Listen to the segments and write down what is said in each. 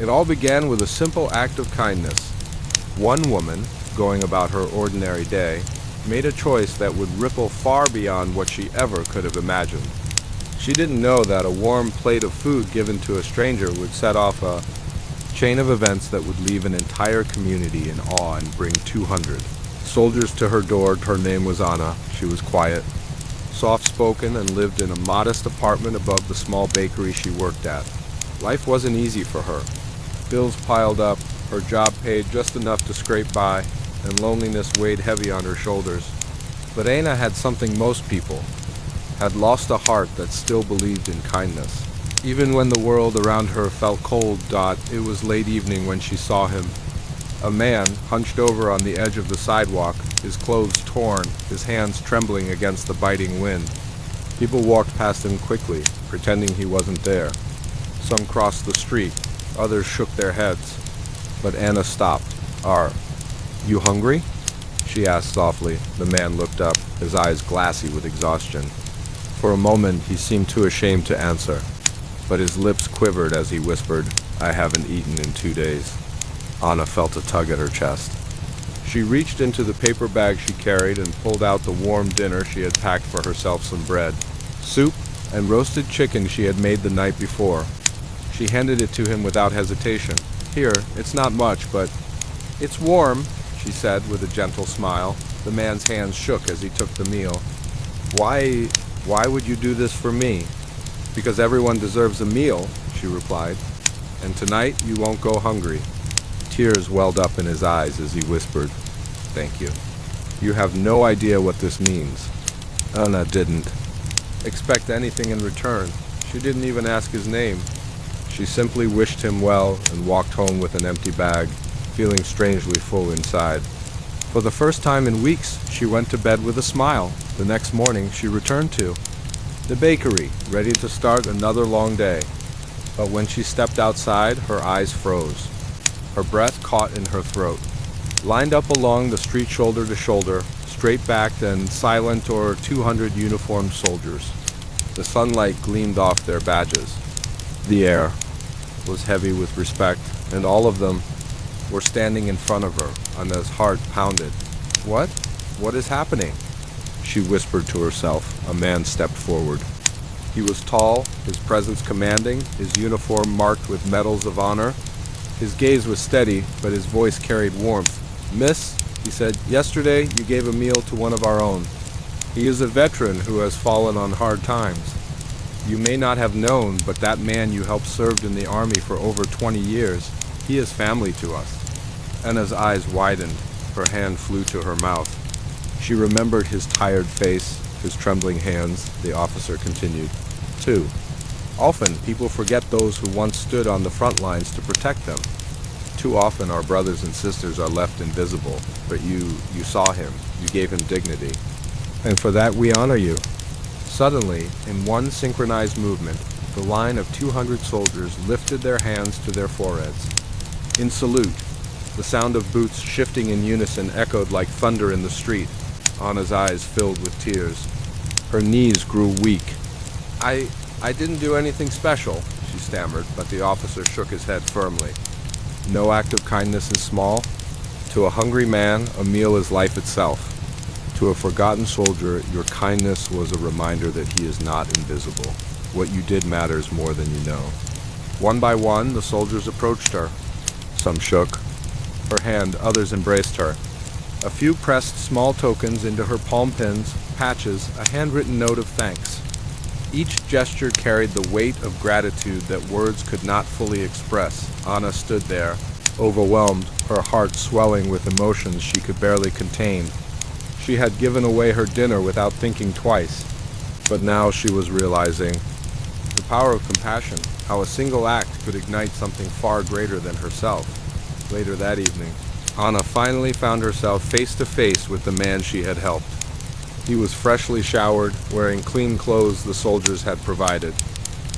It all began with a simple act of kindness. One woman, going about her ordinary day, made a choice that would ripple far beyond what she ever could have imagined. She didn't know that a warm plate of food given to a stranger would set off a chain of events that would leave an entire community in awe and bring 200 soldiers to her door. Her name was Anna. She was quiet, soft-spoken, and lived in a modest apartment above the small bakery she worked at. Life wasn't easy for her. Bills piled up, her job paid just enough to scrape by, and loneliness weighed heavy on her shoulders. But Anna had something most people had lost, a heart that still believed in kindness. Even when the world around her felt cold, it was late evening when she saw him. A man, hunched over on the edge of the sidewalk, his clothes torn, his hands trembling against the biting wind. People walked past him quickly, pretending he wasn't there. Some crossed the street, others shook their heads. But Anna stopped. "Are you hungry?" she asked softly. The man looked up, his eyes glassy with exhaustion. For a moment he seemed too ashamed to answer, but his lips quivered as he whispered, "I haven't eaten in 2 days." Anna felt a tug at her chest. She reached into the paper bag she carried and pulled out the warm dinner she had packed for herself: some bread, soup, and roasted chicken she had made the night before. She handed it to him without hesitation. "Here, it's not much, but it's warm," she said with a gentle smile. The man's hands shook as he took the meal. Why would you do this for me?" "Because everyone deserves a meal," she replied. "And tonight you won't go hungry." Tears welled up in his eyes as he whispered, "Thank you. You have no idea what this means." Anna didn't expect anything in return. She didn't even ask his name. She simply wished him well and walked home with an empty bag, feeling strangely full inside. For the first time in weeks, she went to bed with a smile. The next morning, she returned to the bakery, ready to start another long day. But when she stepped outside, her eyes froze. Her breath caught in her throat. Lined up along the street shoulder to shoulder, straight-backed and silent, or 200 uniformed soldiers. The sunlight gleamed off their badges. The air was heavy with respect, and all of them were standing in front of her. Anna's heart pounded. What is happening?" she whispered to herself. A man stepped forward. He was tall, his presence commanding, his uniform marked with medals of honor. His gaze was steady, but his voice carried warmth. "Miss," he said, "yesterday you gave a meal to one of our own. He is a veteran who has fallen on hard times. You may not have known, but that man you helped served in the army for over 20 years. He is family to us." Anna's eyes widened. Her hand flew to her mouth. She remembered his tired face, his trembling hands. The officer continued, "Too often people forget those who once stood on the front lines to protect them. Too often our brothers and sisters are left invisible. But you saw him. You gave him dignity. And for that we honor you." Suddenly, in one synchronized movement, the line of 200 soldiers lifted their hands to their foreheads. In salute, the sound of boots shifting in unison echoed like thunder in the street. Anna's eyes filled with tears. Her knees grew weak. I didn't do anything special," she stammered, but the officer shook his head firmly. "No act of kindness is small. To a hungry man, a meal is life itself. To a forgotten soldier, your kindness was a reminder that he is not invisible. What you did matters more than you know." One by one, the soldiers approached her. Some shook her hand, others embraced her. A few pressed small tokens into her palm pins, patches, a handwritten note of thanks. Each gesture carried the weight of gratitude that words could not fully express. Anna stood there, overwhelmed, her heart swelling with emotions she could barely contain. She had given away her dinner without thinking twice, but now she was realizing the power of compassion, how a single act could ignite something far greater than herself. Later that evening, Anna finally found herself face to face with the man she had helped. He was freshly showered, wearing clean clothes the soldiers had provided.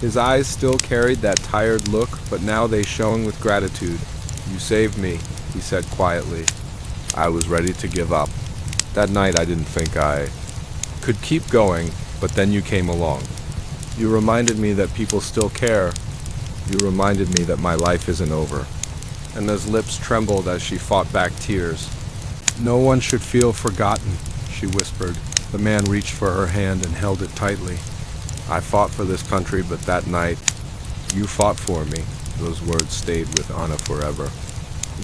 His eyes still carried that tired look, but now they shone with gratitude. "You saved me," he said quietly. "I was ready to give up. That night I didn't think I could keep going, but then you came along. You reminded me that people still care, You reminded me that my life isn't over." And his lips trembled as she fought back tears. "No one should feel forgotten," she whispered. The man reached for her hand and held it tightly. "I fought for this country, but that night, you fought for me." Those words stayed with Anna forever.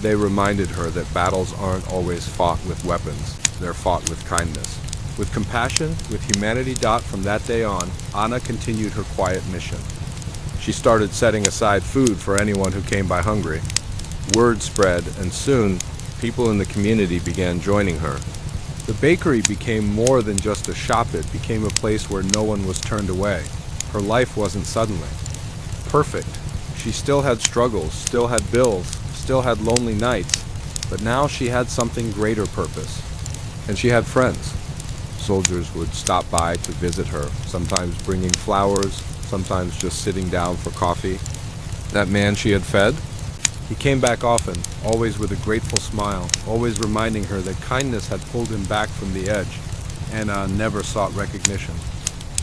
They reminded her that battles aren't always fought with weapons. They're fought with kindness. With compassion, with humanity. From that day on, Anna continued her quiet mission. She started setting aside food for anyone who came by hungry. Word spread, and soon, people in the community began joining her. The bakery became more than just a shop. It became a place where no one was turned away. Her life wasn't suddenly perfect. She still had struggles, still had bills, still had lonely nights, but now she had something greater purpose. And she had friends. Soldiers would stop by to visit her, sometimes bringing flowers, sometimes just sitting down for coffee. That man she had fed? He came back often, always with a grateful smile, always reminding her that kindness had pulled him back from the edge. Anna never sought recognition.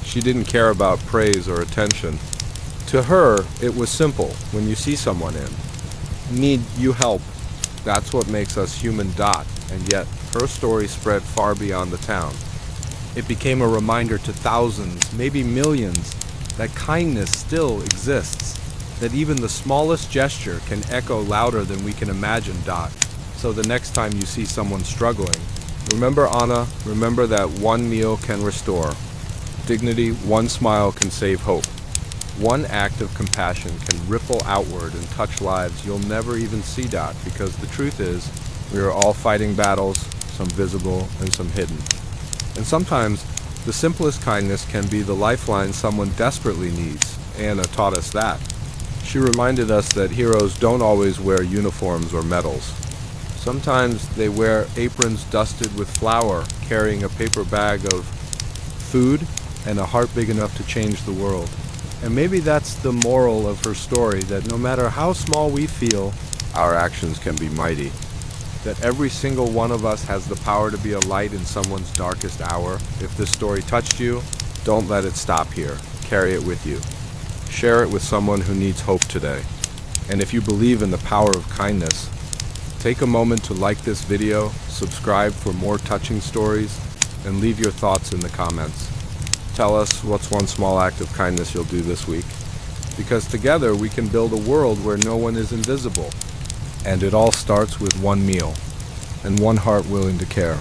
She didn't care about praise or attention. To her, it was simple. When you see someone need you help, that's what makes us human. And yet, her story spread far beyond the town. It became a reminder to thousands, maybe millions, that kindness still exists, that even the smallest gesture can echo louder than we can imagine. So the next time you see someone struggling, remember Anna, remember that one meal can restore dignity, one smile can save hope. One act of compassion can ripple outward and touch lives you'll never even see. Because the truth is, we are all fighting battles, some visible and some hidden. And sometimes, the simplest kindness can be the lifeline someone desperately needs. Anna taught us that. She reminded us that heroes don't always wear uniforms or medals. Sometimes they wear aprons dusted with flour, carrying a paper bag of food and a heart big enough to change the world. And maybe that's the moral of her story, that no matter how small we feel, our actions can be mighty. That every single one of us has the power to be a light in someone's darkest hour. If this story touched you, don't let it stop here. Carry it with you. Share it with someone who needs hope today. And if you believe in the power of kindness, take a moment to like this video, subscribe for more touching stories, and leave your thoughts in the comments. Tell us what's one small act of kindness you'll do this week. Because together we can build a world where no one is invisible. And it all starts with one meal and one heart willing to care.